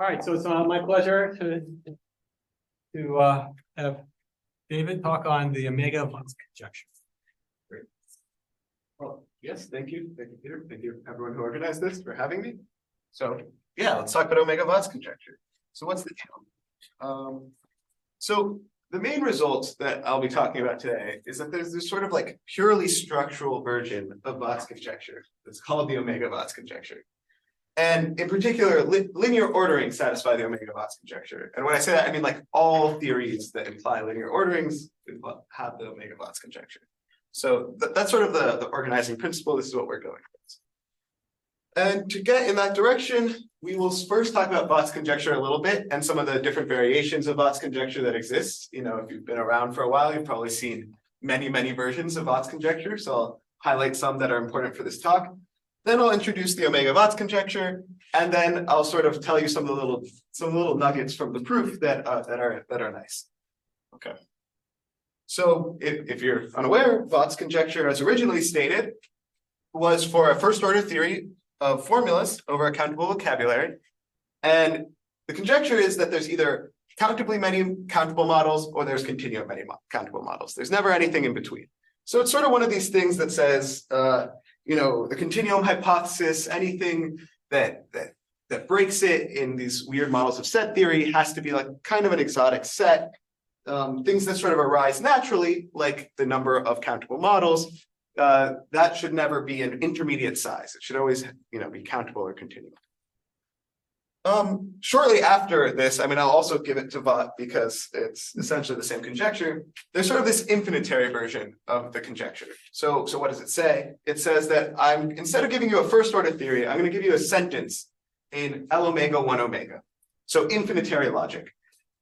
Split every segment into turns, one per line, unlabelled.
All right, so it's my pleasure to have David talk on the omega-Vaught conjecture.
Great. Well, yes, thank you, Peter. Thank you, everyone who organized this, for having me. So, yeah, let's talk about omega-Vaught conjecture. So, what's the deal? So, the main results that I'll be talking about today is that there's this sort of like purely structural version of Vaught's conjecture that's called the omega-Vaught conjecture. And in particular, linear ordering satisfy the omega-Vaught conjecture. And when I say that, I mean like all theories that imply linear orderings have the omega-Vaught conjecture. So that's sort of the organizing principle. This is what we're going with. And to get in that direction, we will first talk about Vaught's conjecture a little bit and some of the different variations of Vaught's conjecture that exist. You know, if you've been around for a while, you've probably seen many, many versions of Vaught's conjecture. So I'll highlight some that are important for this talk. Then I'll introduce the omega-Vaught conjecture, and then I'll sort of tell you some of the little nuggets from the proof that are nice. Okay. So if you're unaware, Vaught's conjecture, as originally stated, was for a first-order theory of formulas over a countable vocabulary, and the conjecture is that there's either countably many countable models or there's continuum many countable models. There's never anything in between. So it's sort of one of these things that says, you know, the continuum hypothesis, anything that breaks it in these weird models of set theory has to be like kind of an exotic set. Things that sort of arise naturally, like the number of countable models, that should never be an intermediate size. It should always, you know, be countable or continuum. Shortly after this, I mean, I'll also give it to Vaught because it's essentially the same conjecture. There's sort of this infinitary version of the conjecture. So what does it say? It says that instead of giving you a first order theory, I'm going to give you a sentence in L omega 1 omega. So infinitary logic.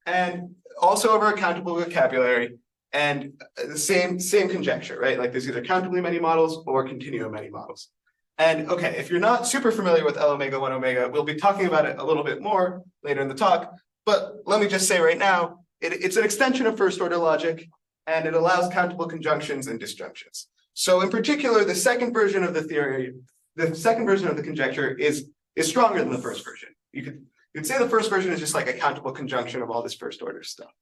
And also over a countable vocabulary and the same conjecture, right? Like there's either countably many models or continuum many models. And okay, if you're not super familiar with L omega 1 omega, we'll be talking about it a little bit more later in the talk. But let me just say right now, it's an extension of first order logic, and it allows countable conjunctions and disjunctions. So in particular, the second version of the theory, the second version of the conjecture is stronger than the first version. You'd say the first version is just like a countable conjunction of all this first order stuff.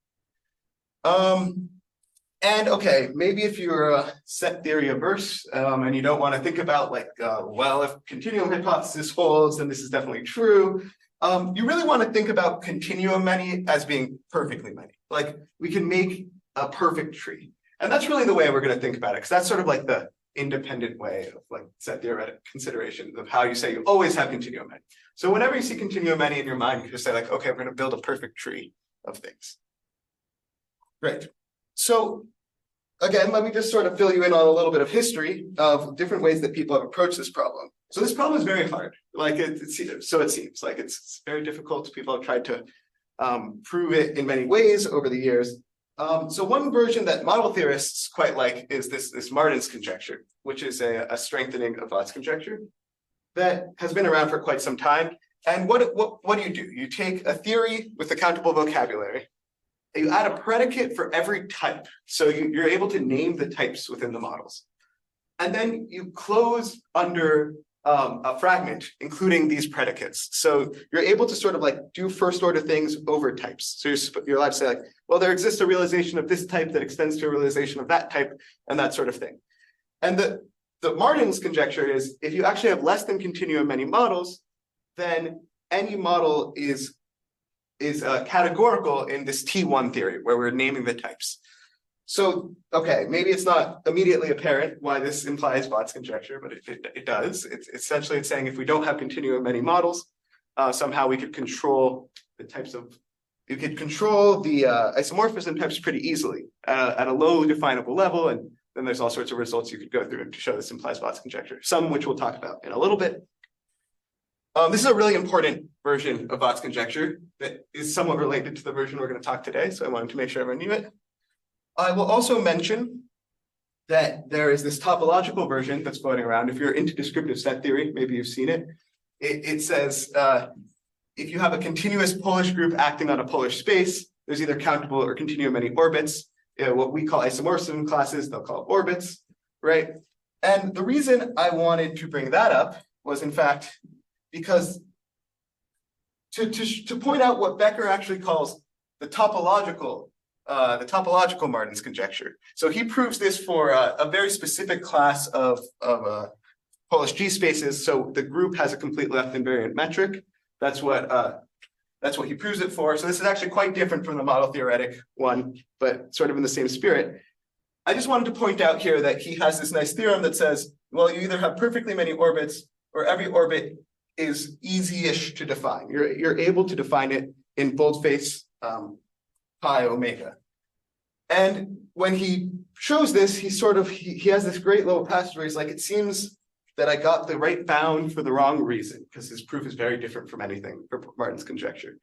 And okay, maybe if you're set theory averse and you don't want to think about like, well, if continuum hypothesis holds, then this is definitely true. You really want to think about continuum many as being perfectly many. Like we can make a perfect tree. And that's really the way we're going to think about it, because that's sort of like the independent way of like set theoretic considerations of how you say you always have continuum many. So whenever you see continuum many in your mind, you just say like, okay, we're going to build a perfect tree of things. Great. So again, let me just sort of fill you in on a little bit of history of different ways that people have approached this problem. So this problem is very hard. Like so it seems like it's very difficult. People have tried to prove it in many ways over the years. So one version that model theorists quite like is this Martin's conjecture, which is a strengthening of Vaught's conjecture that has been around for quite some time. And what do? You take a theory with a countable vocabulary. You add a predicate for every type. So you're able to name the types within the models. And then you close under a fragment, including these predicates. So you're able to sort of like do first order things over types. So you're allowed to say like, well, there exists a realization of this type that extends to a realization of that type and that sort of thing. And the Martin's conjecture is if you actually have less than continuum many models, then any model is categorical in this T1 theory where we're naming the types. So, okay, maybe it's not immediately apparent why this implies Vaught's conjecture, but it does. It's saying if we don't have continuum many models, somehow we could control the types of, you could control the isomorphism types pretty easily at a low definable level. And then there's all sorts of results you could go through to show this implies Vaught's conjecture, some which we'll talk about in a little bit. This is a really important version of Vaught's conjecture that is somewhat related to the version we're going to talk today, so I wanted to make sure everyone knew it. I will also mention that there is this topological version that's floating around. If you're into descriptive set theory, maybe you've seen it. It says if you have a continuous Polish group acting on a Polish space, there's either countable or continuum many orbits. What we call isomorphism classes, they'll call orbits, right? And the reason I wanted to bring that up was, in fact, because to point out what Becker actually calls the topological Martin's conjecture. So he proves this for a very specific class of Polish G spaces. So the group has a complete left invariant metric. That's what he proves it for. So this is actually quite different from the model theoretic one, but sort of in the same spirit. I just wanted to point out here that he has this nice theorem that says, well, you either have perfectly many orbits or every orbit is easy-ish to define. You're able to define it in boldface pi omega. And when he shows this, he has this great little passage where he's like, it seems that I got the right bound for the wrong reason, because his proof is very different from anything for Martin's conjecture.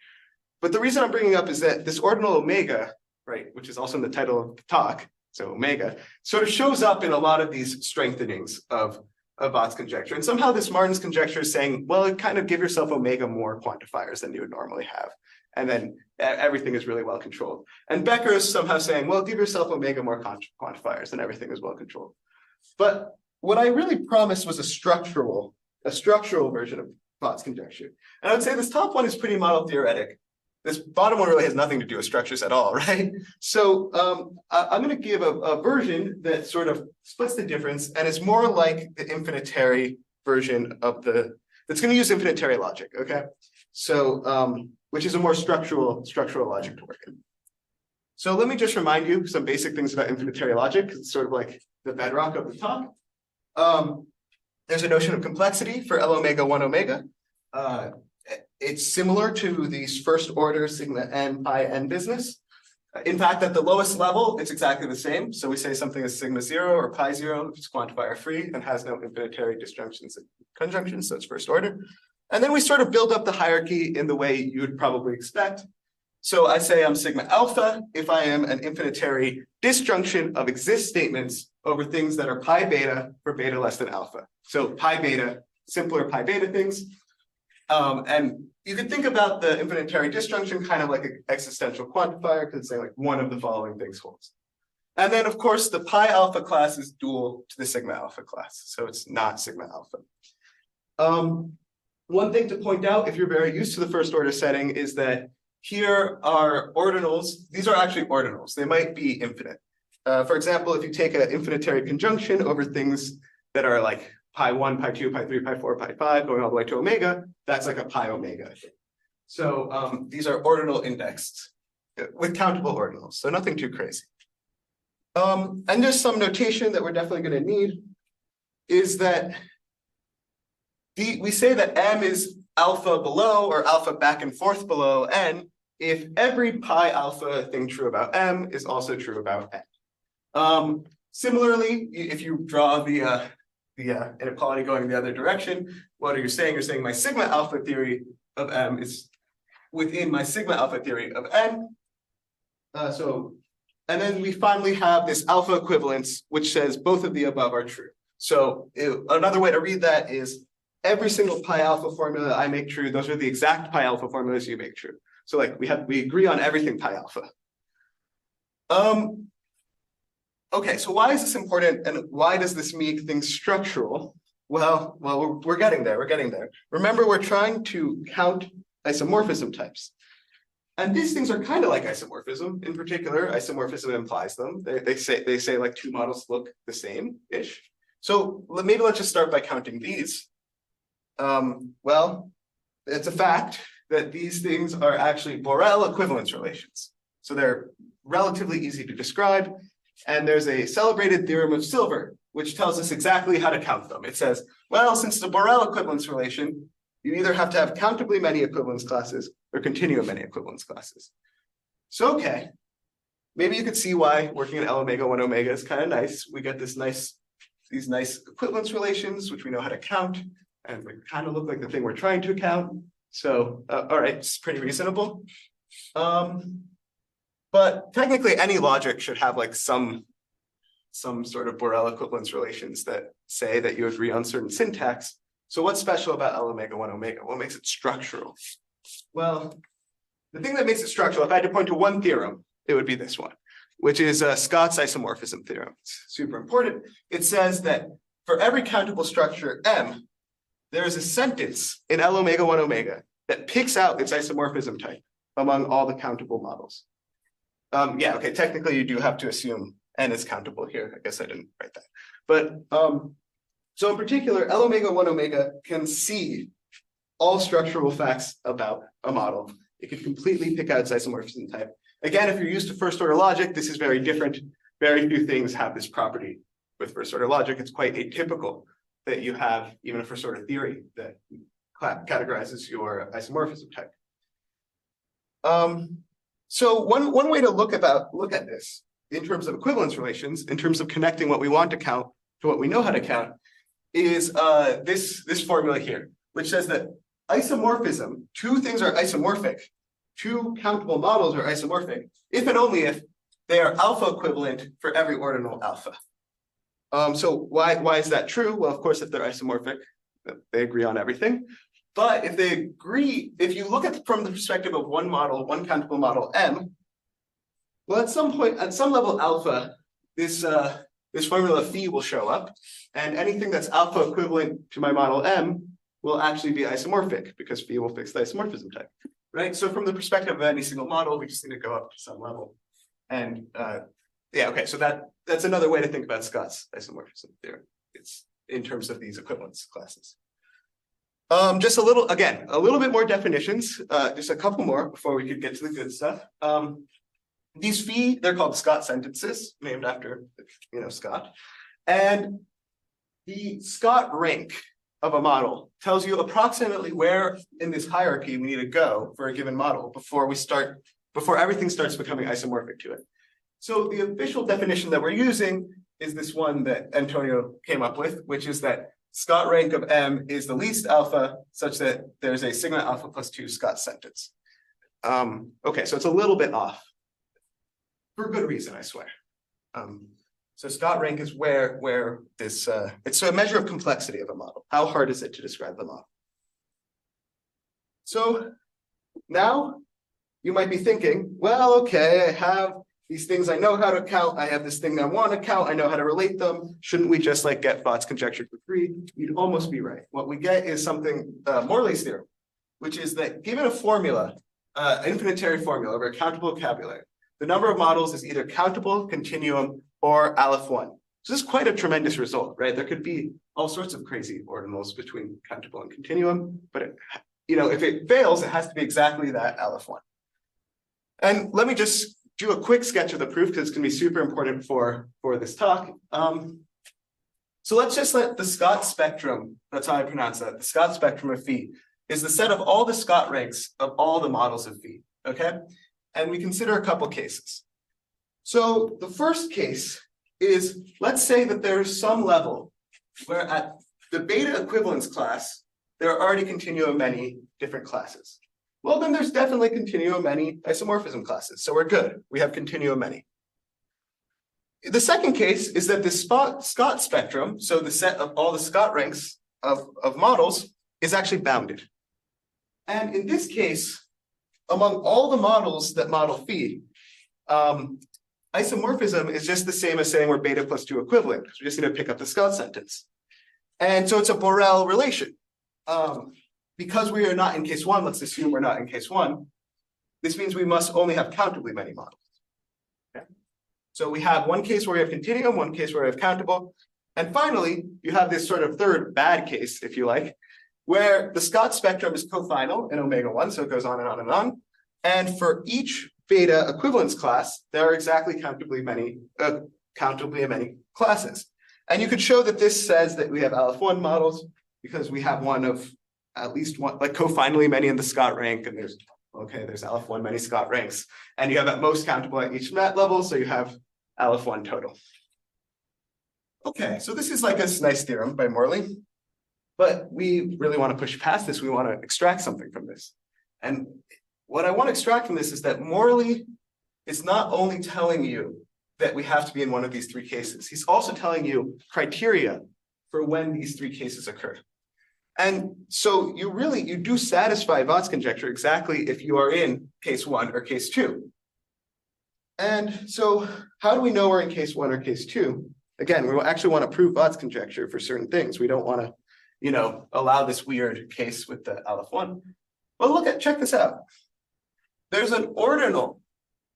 But the reason I'm bringing up is that this ordinal omega, right, which is also in the title of the talk, so omega, sort of shows up in a lot of these strengthenings of Vaught's conjecture. And somehow this Martin's conjecture is saying, well, kind of give yourself omega more quantifiers than you would normally have. And then everything is really well controlled. And Becker is somehow saying, well, give yourself omega more quantifiers and everything is well controlled. But what I really promised was a structural version of Vaught's conjecture. And I would say this top one is pretty model theoretic. This bottom one really has nothing to do with structures at all, right? So I'm going to give a version that sort of splits the difference, and it's more like the infinitary version of that's going to use infinitary logic, okay? So which is a more structural logic to work in. So let me just remind you some basic things about infinitary logic. It's sort of like the bedrock of the talk. There's a notion of complexity for L omega 1 omega. It's similar to these first order sigma n pi n business. In fact, at the lowest level, it's exactly the same. So we say something is sigma 0 or pi 0 if it's quantifier free and has no infinitary disjunctions and conjunctions, so it's first order. And then we sort of build up the hierarchy in the way you would probably expect. So I say I'm sigma alpha if I am an infinitary disjunction of exist statements over things that are pi beta for beta less than alpha. So pi beta, simpler pi beta things. And you can think about the infinitary disjunction kind of like an existential quantifier, because it's saying like one of the following things holds. And then of course the pi alpha class is dual to the sigma alpha class. So it's not sigma alpha. One thing to point out, if you're very used to the first order setting, is that here are ordinals. These are actually ordinals. They might be infinite. For example, if you take an infinitary conjunction over things that are like pi 1, pi 2, pi 3, pi 4, pi 5, going all the way to omega, that's like a pi omega. So these are ordinal indexed with countable ordinals, so nothing too crazy. And just some notation that we're definitely going to need is that we say that m is alpha below or alpha back and forth below n if every pi alpha thing true about m is also true about n. Similarly, if you draw the inequality going the other direction, what are you saying? You're saying my sigma alpha theory of m is within my sigma alpha theory of n. And then we finally have this alpha equivalence, which says both of the above are true. So another way to read that is every single pi alpha formula I make true, those are the exact pi alpha formulas you make true. So like we agree on everything pi alpha. Okay, so why is this important and why does this make things structural? Well, we're getting there, Remember, we're trying to count isomorphism types. And these things are kind of like isomorphism. In particular, isomorphism implies them. They say like two models look the same-ish. So maybe let's just start by counting these. Well, it's a fact that these things are actually Borel equivalence relations. So they're relatively easy to describe. And there's a celebrated theorem of Silver, which tells us exactly how to count them. It says, well, since it's a Borel equivalence relation, you either have to have countably many equivalence classes or continuum many equivalence classes. So, okay, maybe you could see why working in L omega 1 omega is kind of nice. We get these nice equivalence relations, which we know how to count, and they kind of look like the thing we're trying to count. So, all right, it's pretty reasonable. But technically, any logic should have like some sort of Borel equivalence relations that say that you agree on certain syntax. So what's special about L omega 1 omega? What makes it structural? Well, the thing that makes it structural, if I had to point to one theorem, it would be this one, which is Scott's isomorphism theorem. It's super important. It says that for every countable structure M, there is a sentence in L omega 1 omega that picks out its isomorphism type among all the countable models. Yeah, okay, technically you do have to assume n is countable here. I guess I didn't write that. But so in particular, L omega 1 omega can see all structural facts about a model. It can completely pick out its isomorphism type. Again, if you're used to first order logic, this is very different. Very few things have this property with first order logic. It's quite atypical that you have even a first order theory that categorizes your isomorphism type. So one way to look at this in terms of equivalence relations, in terms of connecting what we want to count to what we know how to count, is this formula here, which says that isomorphism, two things are isomorphic, two countable models are isomorphic, if and only if they are alpha equivalent for every ordinal alpha. So why is that true? Well, of course, if they're isomorphic, they agree on everything. But if they agree, if you look at it from the perspective of one model, one countable model M, well, at some point, at some level alpha, this formula phi will show up, and anything that's alpha equivalent to my model M will actually be isomorphic because phi will fix the isomorphism type, right? So from the perspective of any single model, we just need to go up to some level. And yeah, okay, so that's another way to think about Scott's isomorphism theorem. It's in terms of these equivalence classes. Just a little bit more definitions, just a couple more before we could get to the good stuff. These phi, they're called Scott sentences, named after, Scott. And the Scott rank of a model tells you approximately where in this hierarchy we need to go for a given model before everything starts becoming isomorphic to it. So the official definition that we're using is this one that Antonio came up with, which is that Scott rank of M is the least alpha such that there's a sigma alpha plus 2 Scott sentence. Okay, so it's a little bit off. For good reason, I swear. So Scott rank is where this, it's a measure of complexity of a model. How hard is it to describe the model? So now you might be thinking, well, okay, I have these things I know how to count. I have this thing I want to count. I know how to relate them. Shouldn't we just get Vaught's conjecture for free? You'd almost be right. What we get is something, Morley's theorem, which is that given a formula, infinitary formula over a countable vocabulary, the number of models is either countable, continuum, or Aleph-1. So this is quite a tremendous result, right? There could be all sorts of crazy ordinals between countable and continuum, but if it fails, it has to be exactly that Aleph-1. And let me just do a quick sketch of the proof because it's going to be super important for this talk. So let's just let the Scott spectrum, that's how I pronounce that, the Scott spectrum of phi is the set of all the Scott ranks of all the models of phi, okay? And we consider a couple cases. So the first case is, let's say that there's some level where at the beta equivalence class, there are already continuum many different classes. Well, then there's definitely continuum many isomorphism classes. So we're good. We have continuum many. The second case is that the Scott spectrum, so the set of all the Scott ranks of models, is actually bounded. And in this case, among all the models that model phi, isomorphism is just the same as saying we're beta plus 2 equivalent. We just need to pick up the Scott sentence. And so it's a Borel relation. Because we are not in case 1, let's assume we're not in case 1. This means we must only have countably many models. Okay? So we have one case where we have continuum, one case where we have countable. And finally, you have this sort of third bad case, if you like, where the Scott spectrum is cofinal in omega 1, so it goes on and on and on. And for each beta equivalence class, there are exactly countably many classes. And you could show that this says that we have Aleph-1 models because we have one of at least one, cofinally many in the Scott rank, and there's Aleph-1 many Scott ranks. And you have at most countable at each level, so you have Aleph-1 total. Okay, so this is a nice theorem by Morley. But we really want to push past this. We want to extract something from this. And what I want to extract from this is that Morley is not only telling you that we have to be in one of these three cases, he's also telling you criteria for when these three cases occur. And so you do satisfy Vaught's conjecture exactly if you are in case 1 or case 2. And so how do we know we're in case 1 or case 2? Again, we actually want to prove Vaught's conjecture for certain things. We don't want to allow this weird case with the Aleph-1. Well, check this out. There's an ordinal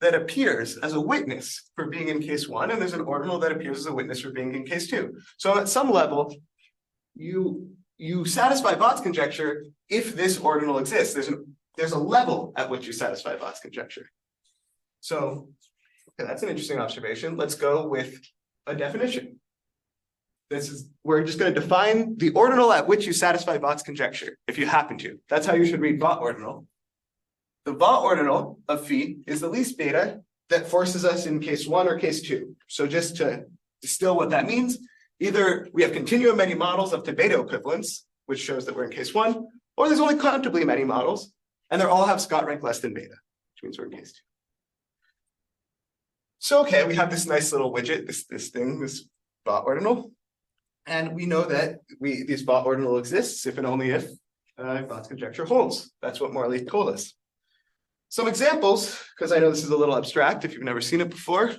that appears as a witness for being in case 1, and there's an ordinal that appears as a witness for being in case 2. So at some level, you satisfy Vaught's conjecture if this ordinal exists. There's a level at which you satisfy Vaught's conjecture. So okay, that's an interesting observation. Let's go with a definition. We're just going to define the ordinal at which you satisfy Vaught's conjecture, if you happen to. That's how you should read Vaught ordinal. The Vaught ordinal of phi is the least beta that forces us in case 1 or case 2. So just to distill what that means, either we have continuum many models up to beta equivalence, which shows that we're in case 1, or there's only countably many models, and they all have Scott rank less than beta, which means we're in case 2. So okay, we have this nice little widget, this Vaught ordinal, and we know that this Vaught ordinal exists if and only if Vaught's conjecture holds. That's what Morley told us. Some examples, because I know this is a little abstract if you've never seen it before.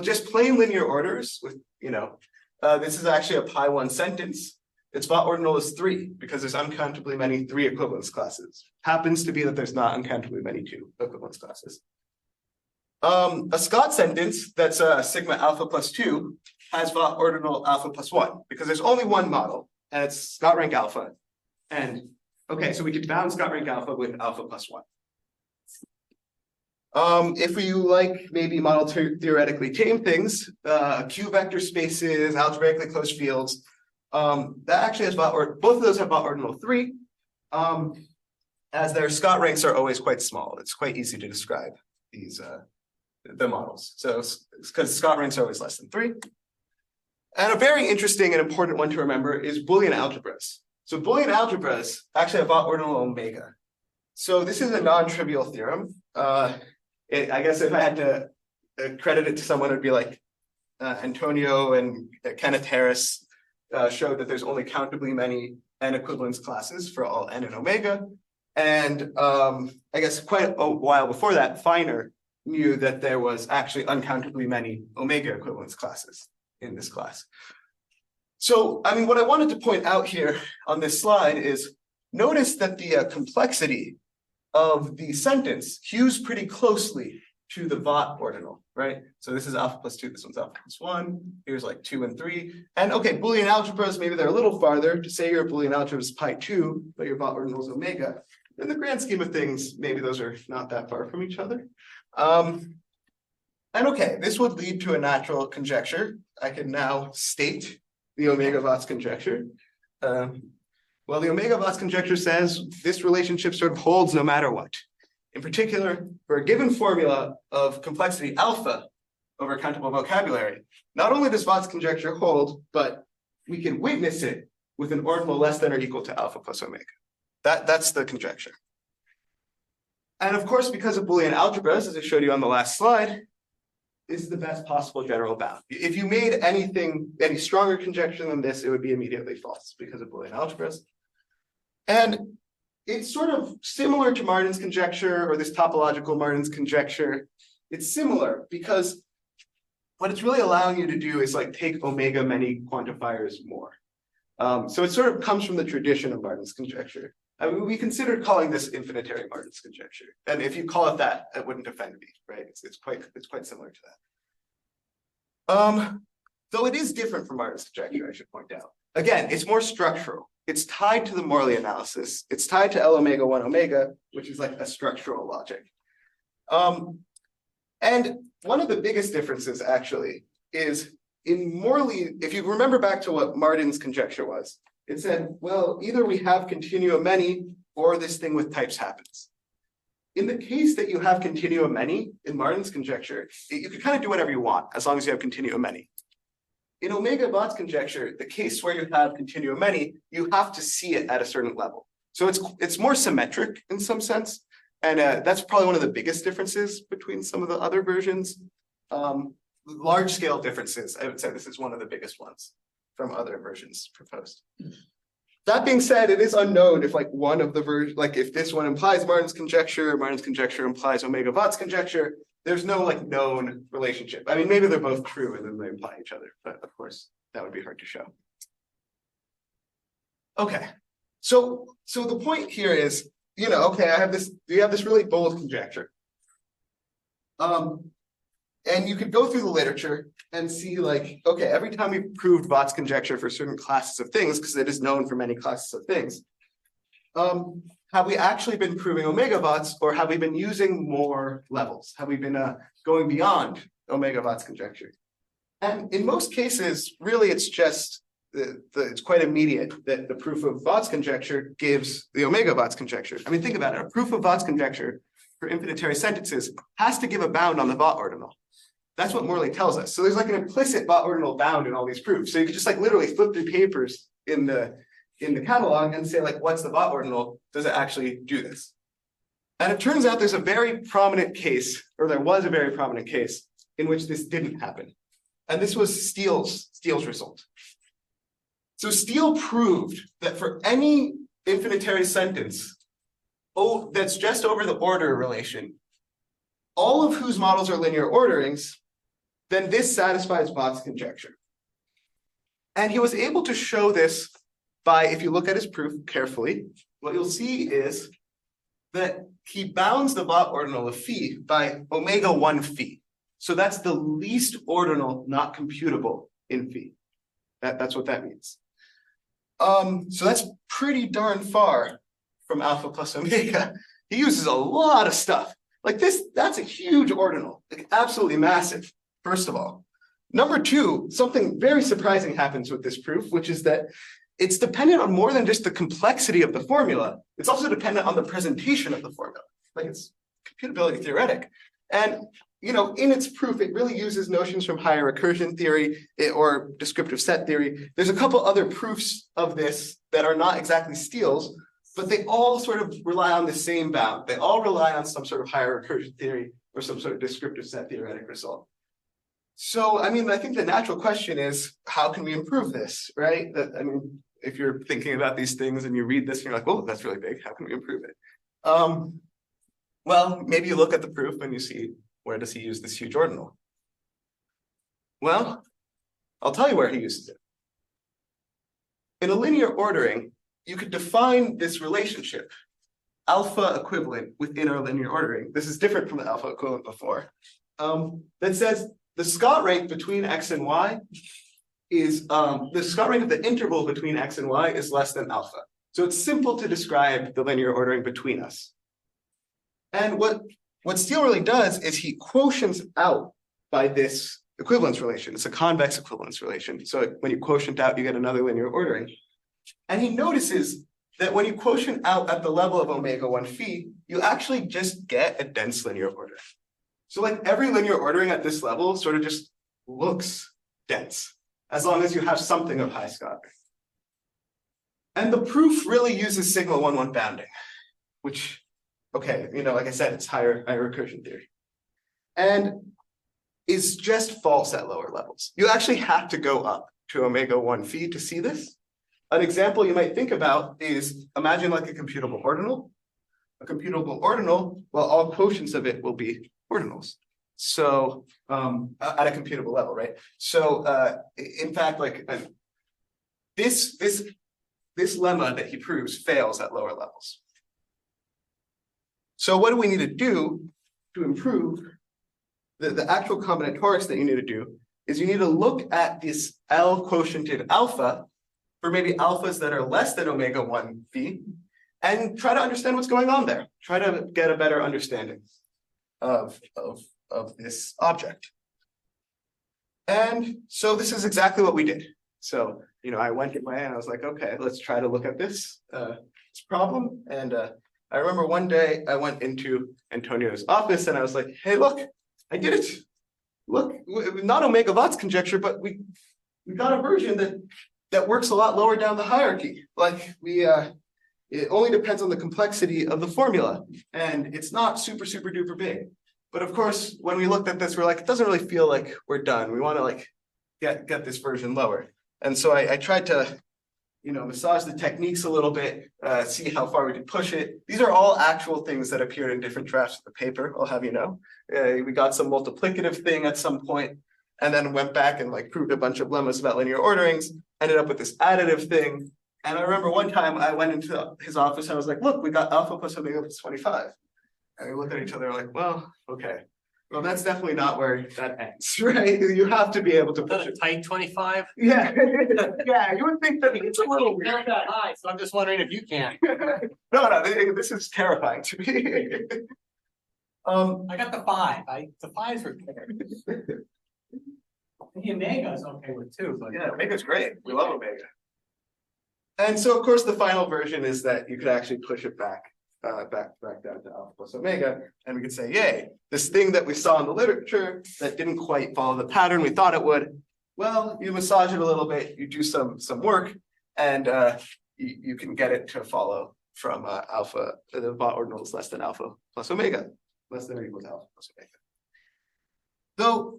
Just plain linear orders with, this is actually a pi1 sentence. Its Vaught ordinal is 3 because there's uncountably many 3 equivalence classes. Happens to be that there's not uncountably many 2 equivalence classes. A Scott sentence that's sigma alpha plus 2 has Vaught ordinal alpha plus 1 because there's only one model and it's Scott rank alpha. And okay, so we could bound Scott rank alpha with alpha plus 1. If we like maybe model theoretically tame things, Q vector spaces, algebraically closed fields, that actually has both of those have Vaught ordinal 3, as their Scott ranks are always quite small. It's quite easy to describe these the models. So because Scott ranks are always less than 3. And a very interesting and important one to remember is Boolean algebras. So Boolean algebras actually have Vaught ordinal omega. So this is a non-trivial theorem. I guess if I had to credit it to someone, it'd be like Antonio and Kenneth Harris showed that there's only countably many n equivalence classes for all n and omega. And I guess quite a while before that, Feiner knew that there was actually uncountably many omega equivalence classes in this class. So, I mean, what I wanted to point out here on this slide is notice that the complexity of the sentence hews pretty closely to the Vaught ordinal, right? So this is alpha plus 2, this one's alpha plus 1, here's like 2 and 3. And okay, Boolean algebras, maybe they're a little farther. To say your Boolean algebra is pi 2, but your Vaught ordinal is omega. In the grand scheme of things, maybe those are not that far from each other. And okay, this would lead to a natural conjecture. I can now state the omega-Vaught's conjecture. Well, the omega-Vaught's conjecture says this relationship sort of holds no matter what. In particular, for a given formula of complexity alpha over countable vocabulary, not only does Vaught's conjecture hold, but we can witness it with an ordinal less than or equal to alpha plus omega. That's the conjecture. And of course, because of Boolean algebras, as I showed you on the last slide, this is the best possible general bound. If you made any stronger conjecture than this, it would be immediately false because of Boolean algebras. And it's sort of similar to Martin's conjecture or this topological Martin's conjecture. It's similar because what it's really allowing you to do is like take omega many quantifiers more. So it sort of comes from the tradition of Martin's conjecture. I mean, we considered calling this infinitary Martin's conjecture. And if you call it that, it wouldn't offend me, right? It's quite similar to that. Though it is different from Martin's conjecture, I should point out. Again, it's more structural. It's tied to the Morley analysis. It's tied to L omega 1 omega, which is like a structural logic. And one of the biggest differences actually is in Morley, if you remember back to what Martin's conjecture was, it said, well, either we have continuum many or this thing with types happens. In the case that you have continuum many in Martin's conjecture, you can kind of do whatever you want as long as you have continuum many. In omega-Vaught's conjecture, the case where you have continuum many, you have to see it at a certain level. So it's more symmetric in some sense. And that's probably one of the biggest differences between some of the other versions. Large scale differences, I would say this is one of the biggest ones from other versions proposed. That being said, it is unknown if like one of the versions, like if this one implies Martin's conjecture implies omega-Vaught's conjecture, there's no like known relationship. I mean, maybe they're both true and then they imply each other, but of course that would be hard to show. Okay, so the point here is okay, we have this really bold conjecture. And you could go through the literature and see like, okay, every time we proved Vaught's conjecture for certain classes of things, because it is known for many classes of things, have we actually been proving omega-Vaught's, or have we been using more levels? Have we been going beyond omega-Vaught's conjecture? And in most cases, really, it's just it's quite immediate that the proof of Vaught's conjecture gives the omega-Vaught's conjecture. I mean, think about it. A proof of Vaught's conjecture for infinitary sentences has to give a bound on the Vaught ordinal. That's what Morley tells us. So there's like an implicit Vaught ordinal bound in all these proofs. So you could just like literally flip through papers in the catalog and say like, what's the Vaught ordinal? Does it actually do this? And it turns out there's a very prominent case, or there was a very prominent case in which this didn't happen. And this was Steele's result. So Steele proved that for any infinitary sentence, that's just over the order relation, all of whose models are linear orderings, then this satisfies Vaught's conjecture. And he was able to show this by, if you look at his proof carefully, what you'll see is that he bounds the Vaught ordinal of phi by omega-1 phi. So that's the least ordinal not computable in phi. That's what that means. So that's pretty darn far from alpha plus omega. He uses a lot of stuff. Like this, that's a huge ordinal, like absolutely massive, first of all. Number two, something very surprising happens with this proof, which is that it's dependent on more than just the complexity of the formula. It's also dependent on the presentation of the formula. Like it's computability theoretic. And in its proof, it really uses notions from higher recursion theory or descriptive set theory. There's a couple other proofs of this that are not exactly Steele's, but they all sort of rely on the same bound. They all rely on some sort of higher recursion theory or some sort of descriptive set theoretic result. So, I mean, I think the natural question is, how can we improve this, right? I mean, if you're thinking about these things and you read this and you're like, oh, that's really big. How can we improve it? Well, maybe you look at the proof and you see, where does he use this huge ordinal? Well, I'll tell you where he uses it. In a linear ordering, you could define this relationship, alpha equivalent within our linear ordering. This is different from the alpha equivalent before. That says the Scott rank between x and y is, the Scott rank of the interval between x and y is less than alpha. So it's simple to describe the linear ordering between us. And what Steele really does is he quotients out by this equivalence relation. It's a convex equivalence relation. So when you quotient out, you get another linear ordering. And he notices that when you quotient out at the level of omega-1 phi, you actually just get a dense linear ordering. So like every linear ordering at this level sort of just looks dense, as long as you have something of high Scott rank. And the proof really uses sigma 1-1 bounding, which, okay, like I said, it's higher recursion theory. And is just false at lower levels. You actually have to go up to omega-1 phi to see this. An example you might think about is, imagine like a computable ordinal. A computable ordinal, well, all quotients of it will be ordinals. So at a computable level, right? So in fact, like this lemma that he proves fails at lower levels. So what do we need to do to improve? The actual combinatorics that you need to do is you need to look at this L quotiented alpha for maybe alphas that are less than omega-1 phi and try to understand what's going on there. Try to get a better understanding of this object. And so this is exactly what we did. So, I went away and I was like, okay, let's try to look at this problem. And I remember one day I went into Antonio's office and I was like, hey, look, I did it. Look, not omega-Vaught's conjecture, but we got a version that works a lot lower down the hierarchy. Like it only depends on the complexity of the formula, and it's not super duper big. But of course, when we looked at this, we're like, it doesn't really feel like we're done. We want to like get this version lower. And so I tried to, massage the techniques a little bit, see how far we could push it. These are all actual things that appeared in different drafts of the paper, I'll have you know. We got some multiplicative thing at some point, and then went back and like proved a bunch of lemmas about linear orderings, ended up with this additive thing. And I remember one time I went into his office and I was like, look, we got alpha plus omega plus 25. And we looked at each other like, well, okay. Well, that's definitely not where that ends, right? You have to be able to push it.
Tight 25?
Yeah, yeah, you would think that it's a little weird.
Not that high, so I'm just wondering if you can.
No, this is terrifying to me.
I got the 5. The 5s are good. The omega is okay with too, but
Yeah, omega's great. We love omega. And so, of course, the final version is that you could actually push it back down to alpha plus omega, and we could say, yay, this thing that we saw in the literature that didn't quite follow the pattern we thought it would, well, you massage it a little bit, you do some work, and you can get it to follow from alpha, the Vaught ordinal is less than alpha plus omega, less than or equal to alpha plus omega.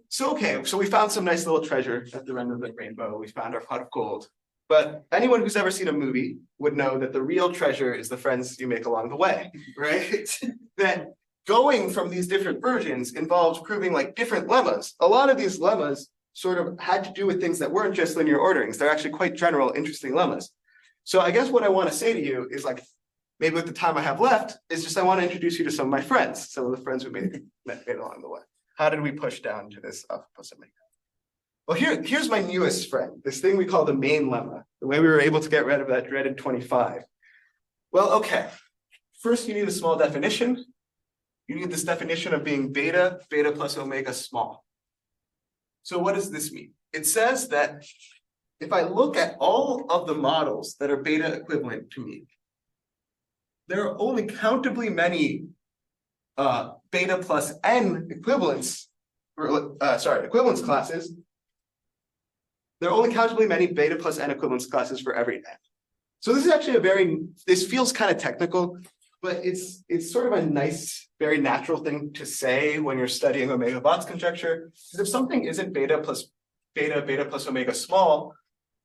So we found some nice little treasure at the end of the rainbow. We found our pot of gold. But anyone who's ever seen a movie would know that the real treasure is the friends you make along the way, right? That going from these different versions involves proving like different lemmas. A lot of these lemmas sort of had to do with things that weren't just linear orderings. They're actually quite general, interesting lemmas. So I guess what I want to say to you is like, maybe with the time I have left, is just I want to introduce you to some of my friends, some of the friends who made along the way. How did we push down to this alpha plus omega? Well, here's my newest friend, this thing we call the main lemma, the way we were able to get rid of that dreaded 25. Well, okay. First, you need a small definition. You need this definition of being beta plus omega small. So what does this mean? It says that if I look at all of the models that are beta equivalent to me, there are only countably many beta plus n equivalence, equivalence classes. There are only countably many beta plus n equivalence classes for every n. So this is actually this feels kind of technical, but it's sort of a nice, very natural thing to say when you're studying omega-Vaught's conjecture. Because if something isn't beta plus omega small,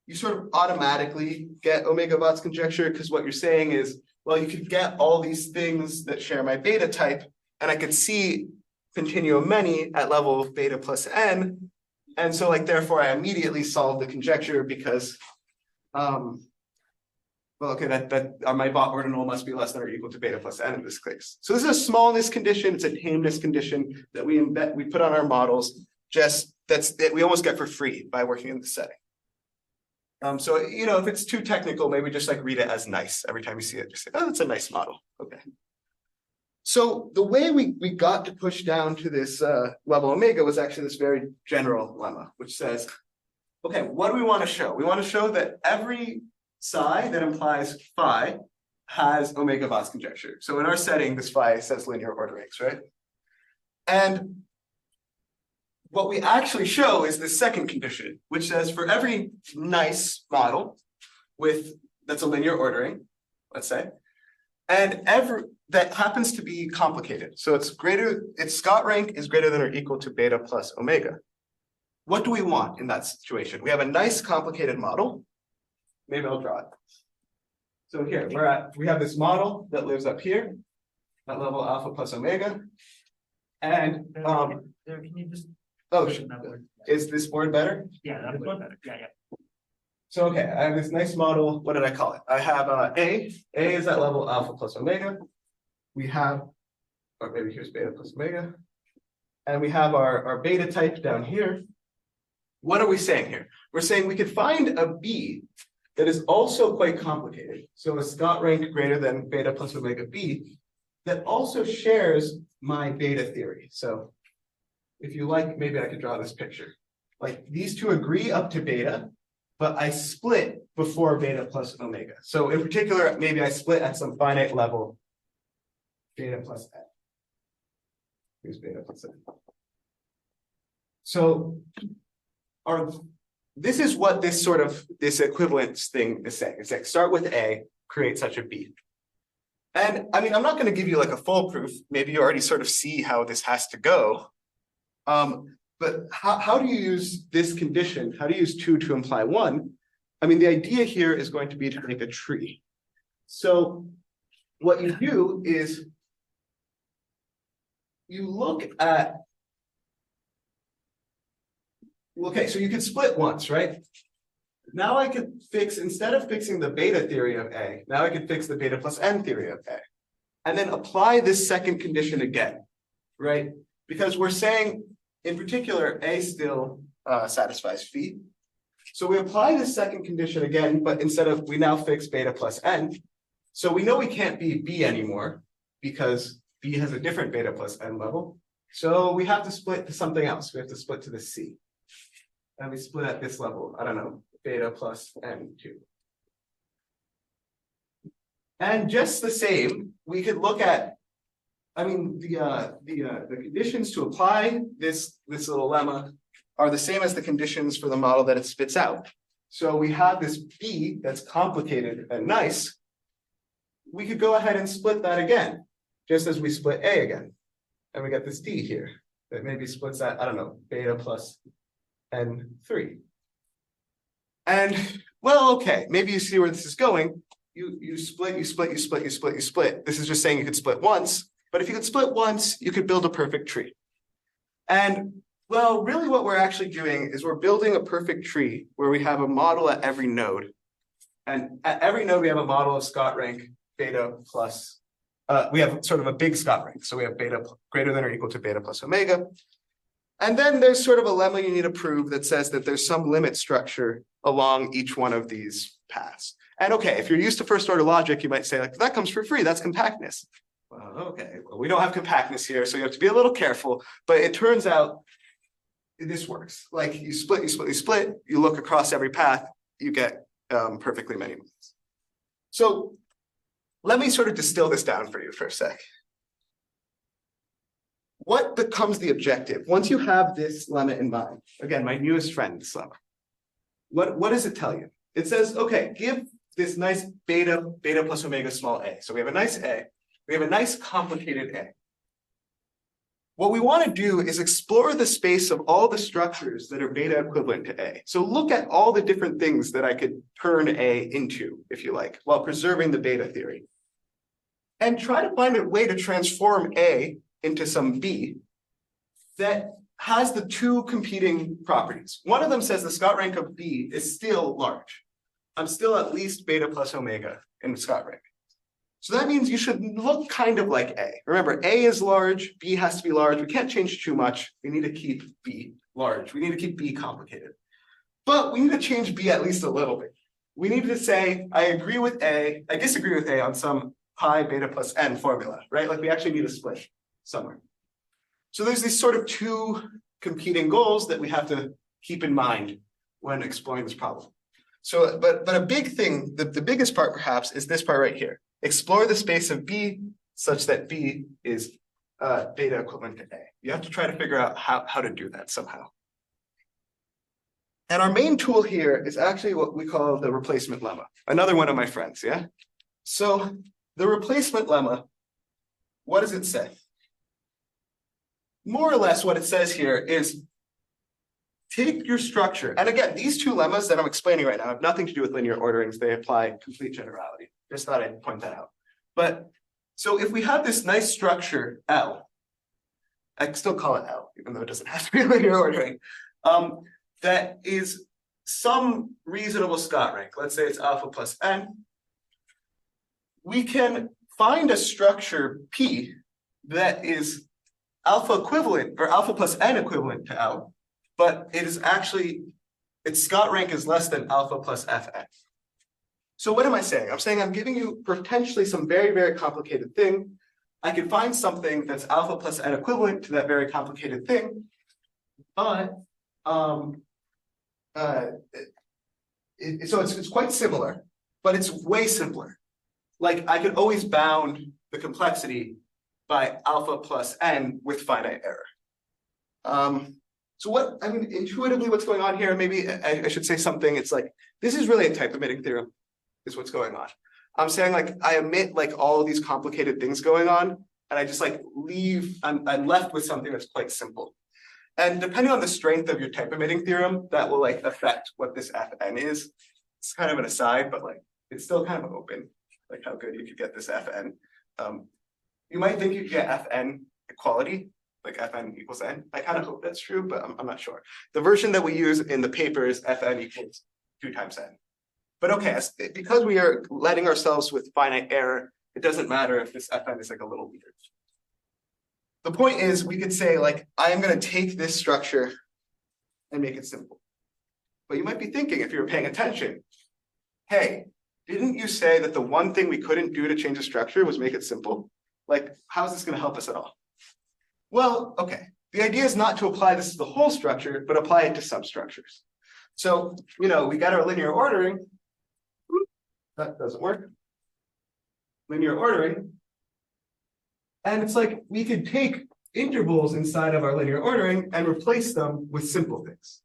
you sort of automatically get omega-Vaught's conjecture, because what you're saying is, well, you could get all these things that share my beta type, and I could see continuum many at level of beta plus n. And so like, therefore I immediately solve the conjecture because, well, okay, that my Vaught ordinal must be less than or equal to beta plus n in this case. So this is a smallness condition, it's a tameness condition that we put on our models, that we almost get for free by working in the setting. So, if it's too technical, maybe just like read it as nice. Every time you see it, just say, oh, that's a nice model, okay. So the way we got to push down to this level omega was actually this very general lemma, which says, okay, what do we want to show? We want to show that every psi that implies phi has omega-Vaught's conjecture. So in our setting, this phi says linear orderings, right? And what we actually show is this second condition, which says for every nice model that's a linear ordering, let's say, and that happens to be complicated. So its Scott rank is greater than or equal to beta plus omega. What do we want in that situation? We have a nice complicated model. Maybe I'll draw it. So here we have this model that lives up here at level alpha plus omega. And
can you just
is this board better?
yeah, that's better. Yeah.
So okay, I have this nice model. What did I call it? I have A. A is at level alpha plus omega. We have, or maybe here's beta plus omega. And we have our beta type down here. What are we saying here? We're saying we could find a B that is also quite complicated. So a Scott rank greater than beta plus omega B that also shares my beta theory. So if you like, maybe I could draw this picture. Like these two agree up to beta, but I split before beta plus omega. So in particular, maybe I split at some finite level, beta plus n. Here's beta plus n. So this is what this equivalence thing is saying. It's like start with A, create such a B. And I mean, I'm not going to give you like a foolproof. Maybe you already sort of see how this has to go. But how do you use this condition? How do you use 2 to imply 1? I mean, the idea here is going to be to make a tree. So what you do is you look at, okay, so you can split once, right? now I could fix, instead of fixing the beta theory of A, now I could fix the beta plus n theory of A. And then apply this second condition again, right? Because we're saying, in particular, A still satisfies phi. So we apply this second condition again, but instead of, we now fix beta plus n. So we know we can't be B anymore because B has a different beta plus n level. So we have to split to something else. We have to split to the C. And we split at this level, I don't know, beta plus n2. And just the same, we could look at, I mean, the conditions to apply this little lemma are the same as the conditions for the model that it spits out. So we have this B that's complicated and nice. We could go ahead and split that again, just as we split A again. And we get this D here that maybe splits at, I don't know, beta plus n3. And well, okay, maybe you see where this is going. You split. This is just saying you could split once, but if you could split once, you could build a perfect tree. And well, really what we're actually doing is we're building a perfect tree where we have a model at every node. And at every node, we have a model of Scott rank beta plus, we have sort of a big Scott rank. So we have beta greater than or equal to beta plus omega. And then there's sort of a lemma you need to prove that says that there's some limit structure along each one of these paths. And okay, if you're used to first order logic, you might say like, that comes for free, that's compactness. Well, okay, well, we don't have compactness here, so you have to be a little careful, but it turns out this works. Like you split, you look across every path, you get perfectly many moves. So let me sort of distill this down for you for a sec. What becomes the objective? Once you have this lemma in mind, again, my newest friend, this lemma, what does it tell you? It says, okay, give this nice beta plus omega small a. So we have a nice a, we have a nice complicated a. What we want to do is explore the space of all the structures that are beta equivalent to A. So look at all the different things that I could turn A into, if you like, while preserving the beta theory. And try to find a way to transform A into some B that has the two competing properties. One of them says the Scott rank of B is still large. I'm still at least beta plus omega in Scott rank. So that means you should look kind of like A. Remember, A is large, B has to be large. We can't change too much. We need to keep B large. We need to keep B complicated. But we need to change B at least a little bit. We need to say, I agree with A, I disagree with A on some pi beta plus n formula, right? Like we actually need a split somewhere. So there's these sort of two competing goals that we have to keep in mind when exploring this problem. So, but a big thing, the biggest part perhaps is this part right here. Explore the space of B such that B is beta equivalent to A. You have to try to figure out how to do that somehow. And our main tool here is actually what we call the replacement lemma. Another one of my friends, yeah? So the replacement lemma, what does it say? More or less what it says here is take your structure. And again, these two lemmas that I'm explaining right now have nothing to do with linear orderings. They apply complete generality. Just thought I'd point that out. But so if we have this nice structure L, I still call it L, even though it doesn't have to be linear ordering, that is some reasonable Scott rank. Let's say it's alpha plus n. We can find a structure P that is alpha equivalent or alpha plus n equivalent to L, but it is actually, its Scott rank is less than alpha plus Fn. So what am I saying? I'm saying I'm giving you potentially some very, very complicated thing. I can find something that's alpha plus n equivalent to that very complicated thing, but so it's quite similar, but it's way simpler. Like I could always bound the complexity by alpha plus n with finite error. So what, I mean, intuitively what's going on here, maybe I should say something, it's like, this is really a type omitting theorem, is what's going on. I'm saying like, I omit like all these complicated things going on, and I just like leave, I'm left with something that's quite simple. And depending on the strength of your type omitting theorem, that will like affect what this Fn is. It's kind of an aside, but like, it's still kind of open, like how good you could get this Fn. You might think you could get Fn equality, like Fn equals n. I kind of hope that's true, but I'm not sure. The version that we use in the paper is Fn equals 2 times n. But okay, because we are letting ourselves with finite error, it doesn't matter if this Fn is like a little weird. The point is, we could say like, I am going to take this structure and make it simple. But you might be thinking, if you're paying attention, hey, didn't you say that the one thing we couldn't do to change the structure was make it simple? Like, how is this going to help us at all? Well, okay. The idea is not to apply this to the whole structure, but apply it to substructures. So, we got our linear ordering. That doesn't work. Linear ordering. And it's like we could take intervals inside of our linear ordering and replace them with simple things.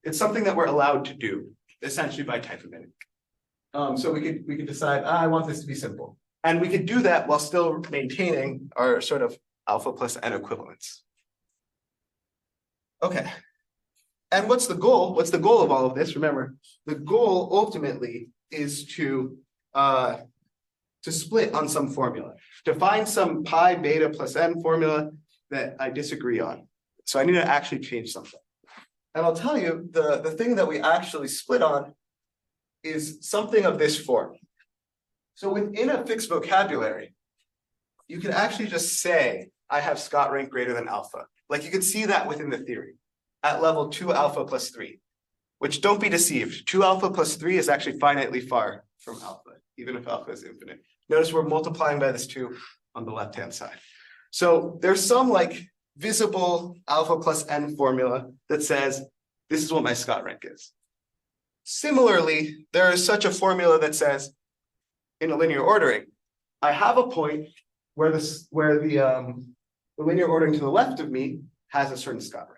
It's something that we're allowed to do, essentially by type of integral. So we could decide, I want this to be simple. And we could do that while still maintaining our sort of alpha plus n equivalence. Okay. And what's the goal? What's the goal of all of this? Remember, the goal ultimately is to split on some formula, to find some pi beta plus n formula that I disagree on. So I need to actually change something. And I'll tell you, the thing that we actually split on is something of this form. So within a fixed vocabulary, you can actually just say, I have Scott rank greater than alpha. Like you can see that within the theory at level 2 alpha plus 3, which don't be deceived. 2 alpha plus 3 is actually finitely far from alpha, even if alpha is infinite. Notice we're multiplying by this 2 on the left-hand side. So there's some like visible alpha plus n formula that says, this is what my Scott rank is. Similarly, there is such a formula that says, in a linear ordering, I have a point where the linear ordering to the left of me has a certain Scott rank.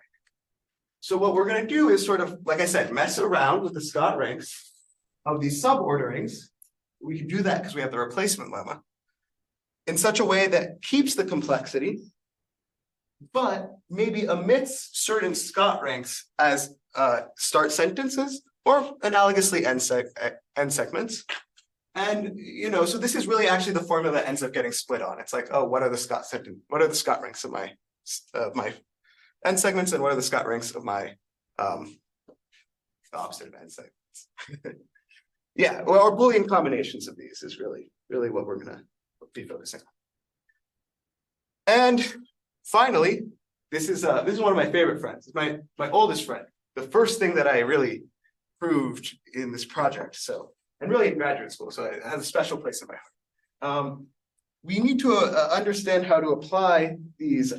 So what we're going to do is sort of, like I said, mess around with the Scott ranks of these suborderings. We can do that because we have the replacement lemma in such a way that keeps the complexity, but maybe omits certain Scott ranks as start sentences or analogously end segments. And so this is really actually the formula that ends up getting split on. It's like, oh, what are the Scott ranks of my end segments, and what are the Scott ranks of my the opposite of end segments? Yeah, well, or Boolean combinations of these is really what we're gonna be focusing on. And finally, this is one of my favorite friends. It's my oldest friend. The first thing that I really proved in this project. So, and really in graduate school. So it has a special place in my heart. We need to understand how to apply these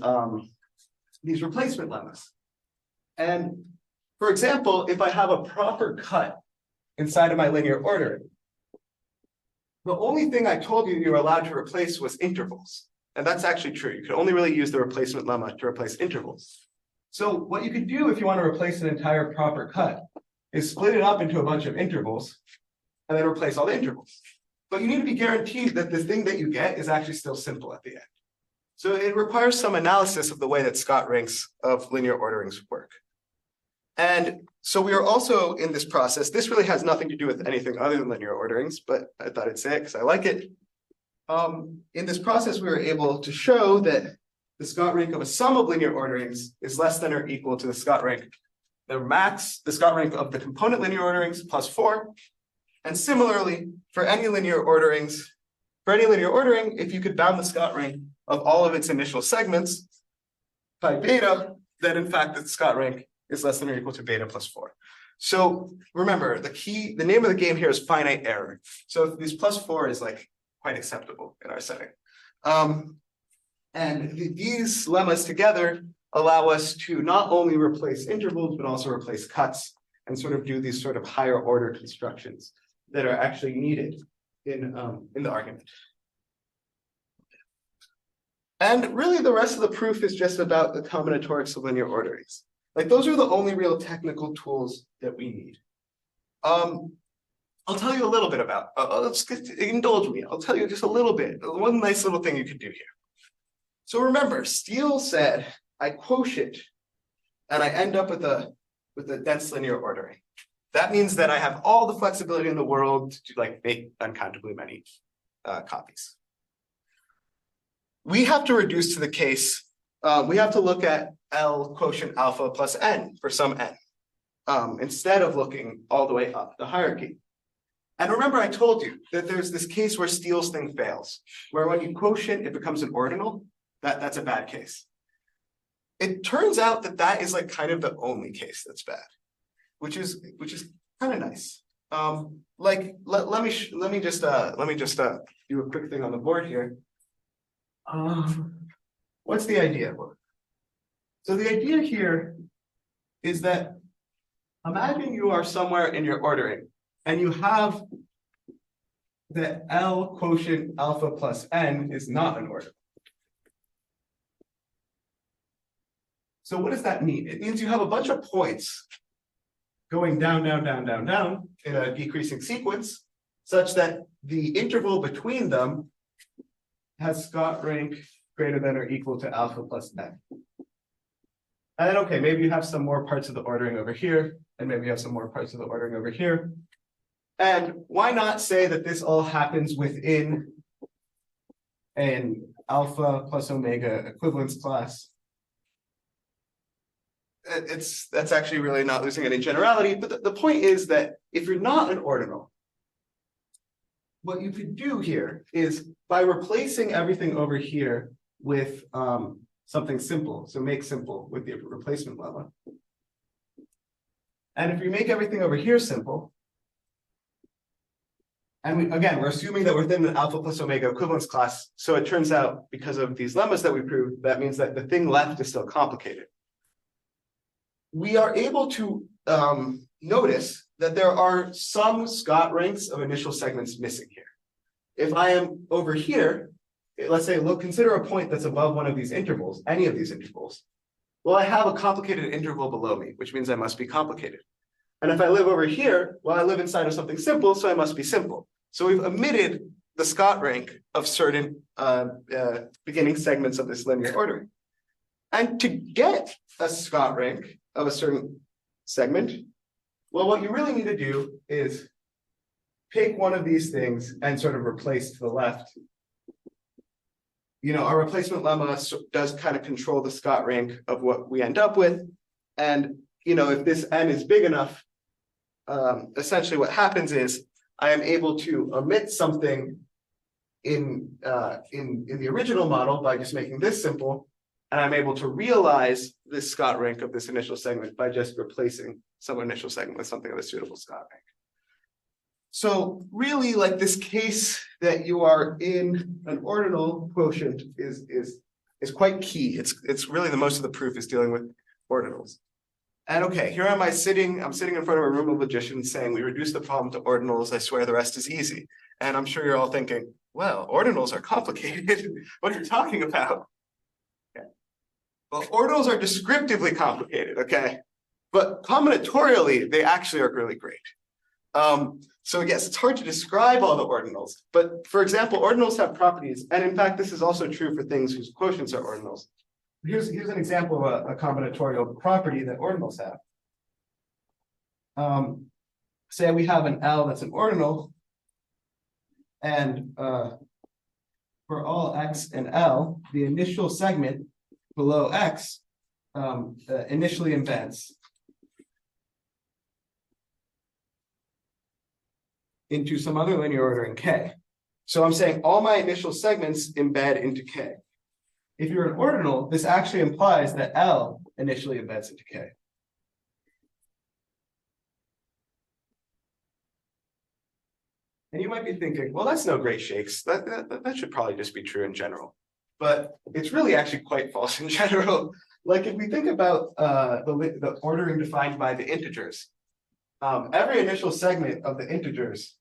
replacement lemmas. And for example, if I have a proper cut inside of my linear ordering, the only thing I told you were allowed to replace was intervals. And that's actually true. You could only really use the replacement lemma to replace intervals. So what you could do if you want to replace an entire proper cut is split it up into a bunch of intervals and then replace all the intervals. But you need to be guaranteed that the thing that you get is actually still simple at the end. So it requires some analysis of the way that Scott ranks of linear orderings work. And so we are also in this process. This really has nothing to do with anything other than linear orderings, but I thought I'd say it because I like it. In this process, we were able to show that the Scott rank of a sum of linear orderings is less than or equal to the Scott rank, the Scott rank of the component linear orderings plus 4. And similarly, for any linear ordering, if you could bound the Scott rank of all of its initial segments by beta, then in fact the Scott rank is less than or equal to beta plus 4. So remember, the name of the game here is finite error. So this plus 4 is like quite acceptable in our setting. And these lemmas together allow us to not only replace intervals, but also replace cuts and sort of do these sort of higher order constructions that are actually needed in the argument. And really the rest of the proof is just about the combinatorics of linear orderings. Like those are the only real technical tools that we need. I'll tell you a little bit about, indulge me, I'll tell you just a little bit, one nice little thing you could do here. So remember, Steele said, I quotient, and I end up with a dense linear ordering. That means that I have all the flexibility in the world to like make uncountably many copies. We have to reduce to the case, we have to look at L quotient alpha plus n for some n. instead of looking all the way up the hierarchy. And remember, I told you that there's this case where Steele's thing fails, where when you quotient, it becomes an ordinal. That's a bad case. It turns out that that is like kind of the only case that's bad, which is kind of nice. Like let me just do a quick thing on the board here. What's the idea? So the idea here is that imagine you are somewhere in your ordering and you have that L quotient alpha plus n is not an order. So what does that mean? It means you have a bunch of points going down, down, down, down, down in a decreasing sequence, such that the interval between them has Scott rank greater than or equal to alpha plus n. And then, okay, maybe you have some more parts of the ordering over here, and maybe you have some more parts of the ordering over here. And why not say that this all happens within an alpha plus omega equivalence class? That's actually really not losing any generality, but the point is that if you're not an ordinal, what you could do here is by replacing everything over here with something simple, so make simple with the replacement lemma. And if you make everything over here simple, and again, we're assuming that within an alpha plus omega equivalence class, so it turns out because of these lemmas that we proved, that means that the thing left is still complicated. We are able to notice that there are some Scott ranks of initial segments missing here. If I am over here, let's say, look, consider a point that's above one of these intervals, any of these intervals. Well, I have a complicated interval below me, which means I must be complicated. And if I live over here, well, I live inside of something simple, so I must be simple. So we've omitted the Scott rank of certain beginning segments of this linear ordering. And to get a Scott rank of a certain segment, well, what you really need to do is pick one of these things and sort of replace to the left. You know, our replacement lemma does kind of control the Scott rank of what we end up with. And, you know, if this n is big enough, essentially what happens is I am able to omit something in the original model by just making this simple. And I'm able to realize this Scott rank of this initial segment by just replacing some initial segment with something of a suitable Scott rank. So really, like this case that you are in an ordinal quotient is quite key. It's really the most of the proof is dealing with ordinals. And okay, here am I sitting, I'm sitting in front of a room of logicians saying we reduce the problem to ordinals, I swear the rest is easy. And I'm sure you're all thinking, well, ordinals are complicated. What are you talking about? Okay. Well, ordinals are descriptively complicated, okay? But combinatorially, they actually are really great. So yes, it's hard to describe all the ordinals, but for example, ordinals have properties, and in fact, this is also true for things whose quotients are ordinals. Here's an example of a combinatorial property that ordinals have. Say we have an L that's an ordinal, and for all X and L, the initial segment below X initially embeds into some other linear order in K. So I'm saying all my initial segments embed into K. If you're an ordinal, this actually implies that L initially embeds into K. And you might be thinking, well, that's no great shakes. That should probably just be true in general. But it's really actually quite false in general. Like if we think about the ordering defined by the integers, every initial segment of the integers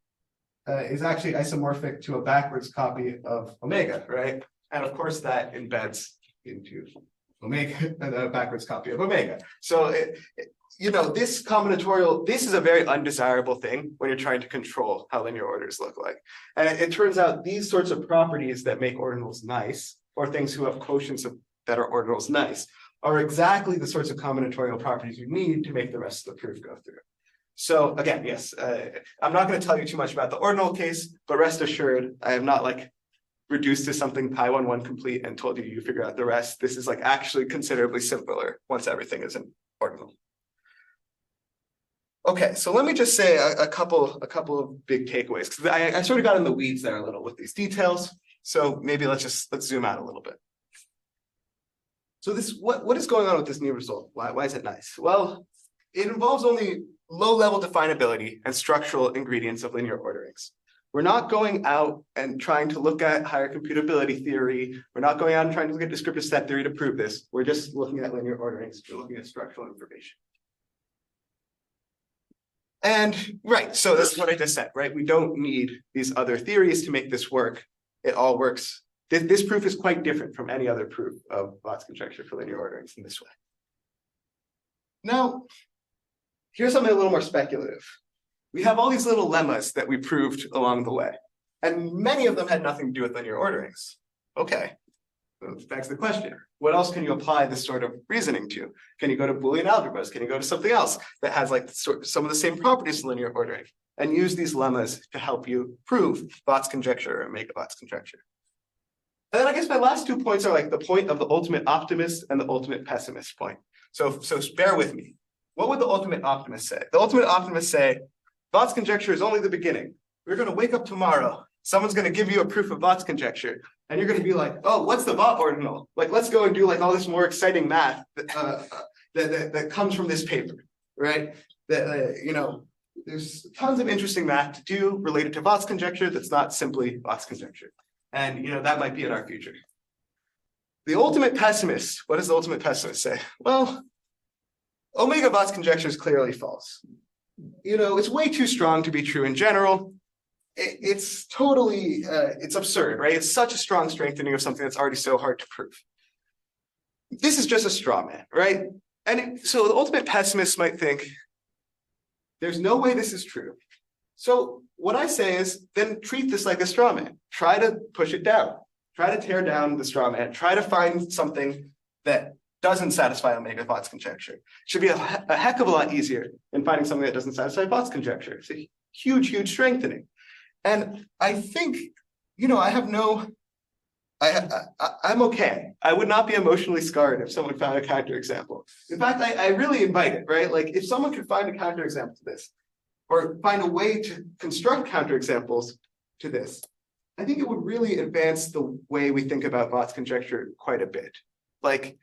is actually isomorphic to a backwards copy of omega, right? And of course that embeds into omega, a backwards copy of omega. So, you know, this combinatorial, this is a very undesirable thing when you're trying to control how linear orders look like. And it turns out these sorts of properties that make ordinals nice, or things who have quotients that are ordinals nice, are exactly the sorts of combinatorial properties you need to make the rest of the proof go through. So again, yes, I'm not going to tell you too much about the ordinal case, but rest assured, I have not like reduced to something pi1 complete and told you figure out the rest. This is like actually considerably simpler once everything is an ordinal. Okay, so let me just say a couple of big takeaways, because I sort of got in the weeds there a little with these details. So maybe let's zoom out a little bit. So what is going on with this new result? Why is it nice? Well, it involves only low-level definability and structural ingredients of linear orderings. We're not going out and trying to look at higher computability theory. We're not going out and trying to look at descriptive set theory to prove this. We're just looking at linear orderings. We're looking at structural information. And right, so that's what I just said, right? We don't need these other theories to make this work. It all works. This proof is quite different from any other proof of Vaught's conjecture for linear orderings in this way. Now, here's something a little more speculative. We have all these little lemmas that we proved along the way, and many of them had nothing to do with linear orderings. Okay, so that's the question. What else can you apply this sort of reasoning to? Can you go to Boolean algebras? Can you go to something else that has like some of the same properties as linear ordering and use these lemmas to help you prove Vaught's conjecture or omega-Vaught's conjecture? And then I guess my last 2 points are like the point of the ultimate optimist and the ultimate pessimist point. So bear with me. What would the ultimate optimist say? The ultimate optimist say, Vaught's conjecture is only the beginning. We're going to wake up tomorrow. Someone's going to give you a proof of Vaught's conjecture. And you're going to be like, oh, what's the Vaught ordinal? Like, let's go and do like all this more exciting math that comes from this paper, right? There's tons of interesting math to do related to Vaught's conjecture that's not simply Vaught's conjecture. And, that might be in our future. The ultimate pessimist, what does the ultimate pessimist say? Well, omega-Vaught's conjecture is clearly false. It's way too strong to be true in general. It's totally, it's absurd, right? It's such a strong strengthening of something that's already so hard to prove. This is just a straw man, right? And so the ultimate pessimist might think, there's no way this is true. So what I say is, then treat this like a straw man. Try to push it down. Try to tear down the straw man. Try to find something that doesn't satisfy omega-Vaught's conjecture. It should be a heck of a lot easier than finding something that doesn't satisfy Vaught's conjecture. It's a huge, huge strengthening. And I think, I'm okay. I would not be emotionally scarred if someone found a counterexample. In fact, I really invite it, right? Like if someone could find a counterexample to this, or find a way to construct counterexamples to this, I think it would really advance the way we think about Vaught's conjecture quite a bit. Like,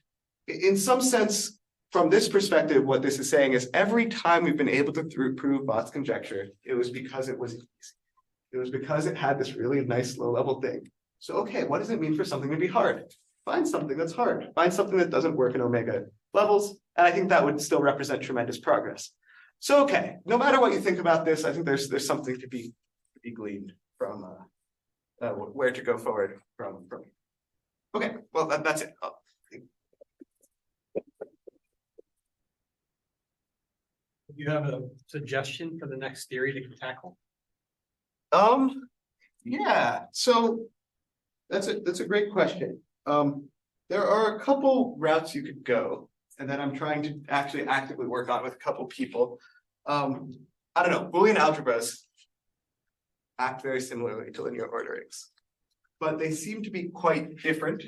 in some sense, from this perspective, what this is saying is every time we've been able to prove Vaught's conjecture, it was because it was easy. It was because it had this really nice low-level thing. So, okay, what does it mean for something to be hard? Find something that's hard. Find something that doesn't work in omega levels, and I think that would still represent tremendous progress. So, okay, no matter what you think about this, I think there's something to be gleaned from where to go forward from. Okay, well, that's it.
Do you have a suggestion for the next theory to tackle?
Yeah, so that's a great question. There are a couple routes you could go, and that I'm trying to actually actively work on with a couple people. I don't know, Boolean algebras act very similarly to linear orderings, but they seem to be quite different.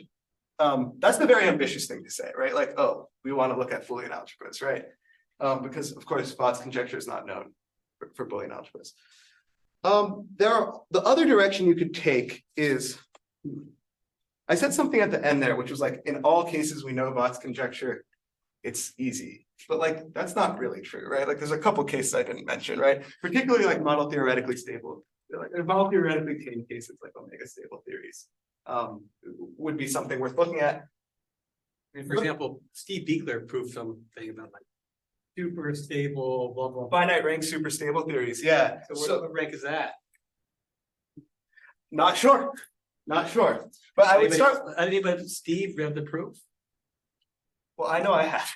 That's the very ambitious thing to say, right? Like, oh, we want to look at Boolean algebras, right? Because of course, Vaught's conjecture is not known for Boolean algebras. The other direction you could take is, I said something at the end there, which was like, in all cases, we know Vaught's conjecture, it's easy. But like, that's not really true, right? Like there's a couple cases I didn't mention, right? Particularly like model theoretically stable. Like model theoretically tame cases like omega stable theories would be something worth looking at.
I mean, for example, Steve Beekler proved something about like super stable, blah, blah, blah.
Finite rank super stable theories, yeah.
So what rank is that?
Not sure. But I would start.
Anybody, Steve, read the proof?
Well, I know I have.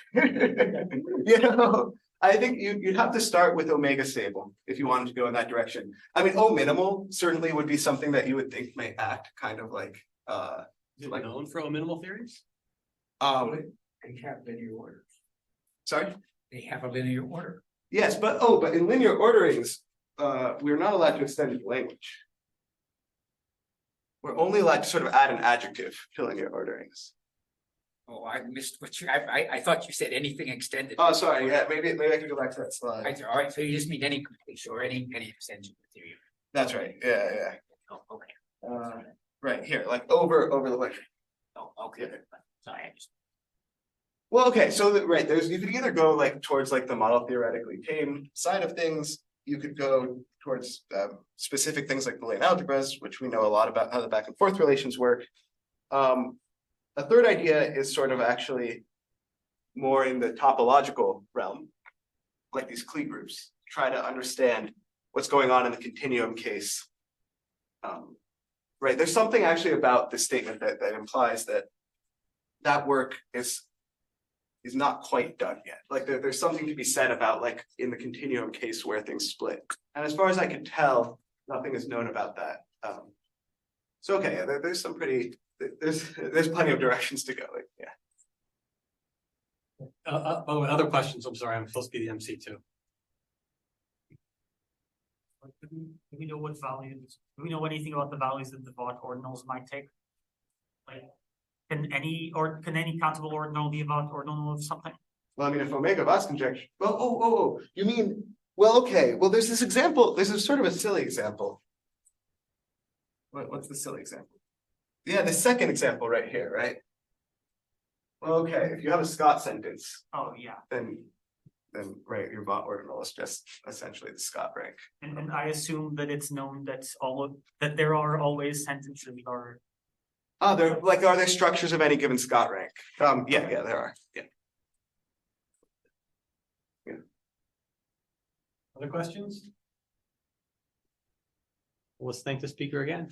I think you'd have to start with omega stable if you wanted to go in that direction. I mean, O minimal certainly would be something that you would think may act kind of like
Is it known for O minimal theories?
They have linear orders.
Sorry?
They have a linear order.
Yes, but in linear orderings, we're not allowed to extend language. We're only allowed to sort of add an adjective to linear orderings.
Oh, I missed what I thought you said anything extended.
Oh, sorry, yeah, maybe I can go back to that slide.
All right, so you just mean any completion or any extension material.
That's right, yeah,
Oh, okay.
right here, like over the length.
Oh, okay. Sorry, I just.
Well, okay, so right, you could either go like towards like the model theoretically tame side of things, you could go towards specific things like Boolean algebras, which we know a lot about how the back and forth relations work. A third idea is sort of actually more in the topological realm, like these Klee groups, try to understand what's going on in the continuum case. Right, there's something actually about this statement that implies that work is not quite done yet. Like there's something to be said about like in the continuum case where things split. And as far as I can tell, nothing is known about that. So okay, yeah, there's some pretty there's plenty of directions to go. Like, yeah.
Other questions? I'm sorry, I'm supposed to be the MC too.
Do we know what values, do we know anything about the values that the Vaught ordinals might take? Like, can any countable ordinal be a Vaught ordinal of something?
Well, I mean, if omega-Vaught's conjecture. Oh, you mean, well, okay. Well, there's this example, there's a sort of a silly example. What's the silly example? Yeah, the second example right here, right? Well, okay, if you have a Scott sentence,
Oh, yeah,
then right, your Vaught ordinal is just essentially the Scott rank.
and I assume that it's known that that there are always sentences or.
Oh, are there structures of any given Scott rank? Yeah, there are. Yeah.
Other questions? Let's thank the speaker again.